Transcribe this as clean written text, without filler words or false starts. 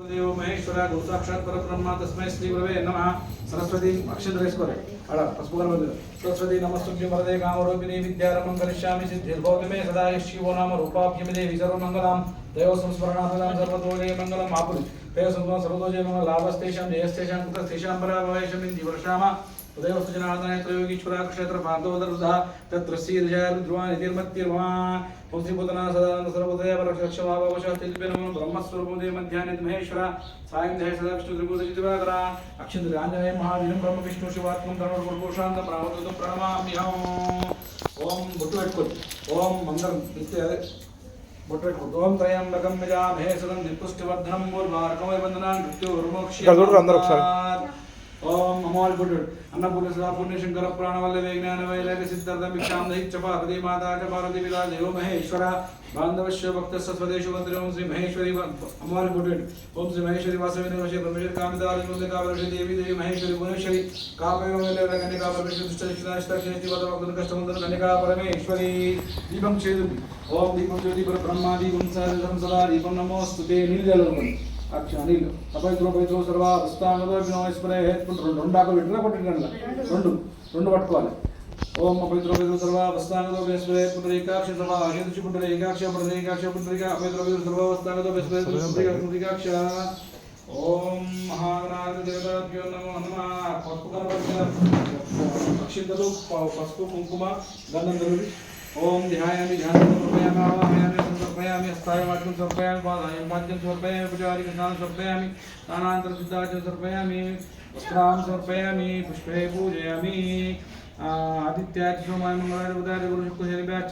देव महेश्वर गुरु साक्षात् परब्रह्म तस्मै श्री गुरवे नमः। सरस्वती अक्षरधरेश्वरे अड़ पशुपन सरस्वती नमस्तुभ्यं वरदे कामरूपिणी विद्यारम्भं करिष्यामि सिद्धिर्भवतु मे सदा शिवो नाम रूपाभ्यं देवी सर्वमङ्गलां दैव संस्मरणार्थं सर्वतोजय मङ्गलम् आपुरि दैव सर्वतोजय मङ्गल लाभस्तेषां जयस्तेषां कुतस्तेषां पराभवेषं दिवर्षामा तदेव सुजनार्दनाय त्रयोगीश्वरा क्षेत्र पार्थोदरुधा तत्र श्रीर्जयरुद्रवान् नितिर्मत्तिर्वा ओं श्रीभूतना सदानन्द सर्वोदय परक्षक्षमावशस्तिल्पेन ब्रह्मस्वरूपदे मध्याह्ने महेश्वर सायं देह सदा विष्णु त्रिभुवनजितवाकरा अक्षिन्द्र आञ्जनेय महावीरं ब्रह्म विष्णु शिवात्मं धर्मपुरुषान्तं प्रावतं प्रणमाम्यहम्। ओं बोट्टु पेट्टुकोंడి ओं मंगलम इत्ते बोट्टु पेट्टुकोंడి ओं त्रयंबकं यजामहे सदं निर्पुष्टिवर्धनं मूर्धार्कमय वन्दनान् मृत्युर्मोक्षात् ओम अमोल बुद्धु अन्नपूर्ण सदा पुण्य शंकर प्राणवल्लभे ज्ञान वैराग्य सिद्धार्थ भिक्षां दहि च पार्वती माता च पार्वती पिता देव महेश्वर बांधवस्य भक्तस्य स्वदेशो वंदे ओम श्री महेश्वरी अमोल बुद्धु ओम श्री महेश्वरी वासविने वशे ब्रह्मेश्वर कामदारी मूलिका वर्षे देवी देवी महेश्वरी भुवनेश्वरी कापयो मेले कन्या परमेश्वरी दुष्टशिष्टाष्टक्षेति वदवक्तन कष्टवंदन कन्या परमेश्वरी दीपं छेदु ओम दीपं ज्योति पर ब्रह्मा दीपं सदा दीपं नमोस्तुते नीलजलम अच्छा నీళ్ళు అపవిత్రం పవిత్రం సర్వ అవస్థానంలో వినోస్పరే రెండు ఆకులు పెట్టినా కొట్టిండండి రెండు పట్టుకోవాలి ఓం అపవిత్రం పవిత్రం సర్వ అవస్థానంలో వినోస్పరే పుండరీకాక్ష సర్వ ఆశేతుచి పుండరీకాక్ష పుండరీకాక్ష అపవిత్రం పవిత్రం సర్వ అవస్థానంలో వినోస్పరే పుండరీకాక్ష ఓం మహాగణాధి దేవతాభ్యో నమో నమః పసుపు కనపడుతున్న అక్షింతలు పసుపు కుంకుమ గంధం దొరికి ओम ध्यायामि ध्यानं समर्पयामि आवाहयामि समर्पयामि हस्तायमात्रं समर्पयामि पादं समर्पयामि पुजारिकं स्नानं समर्पयामि स्नानानन्तरं सिद्धार्चनं समर्पयामि वस्त्रां समर्पयामि पुष्पे पूजयामि आदित्याय सोमाय मंगलाय बुधाय गुरु शुक्र शनिवार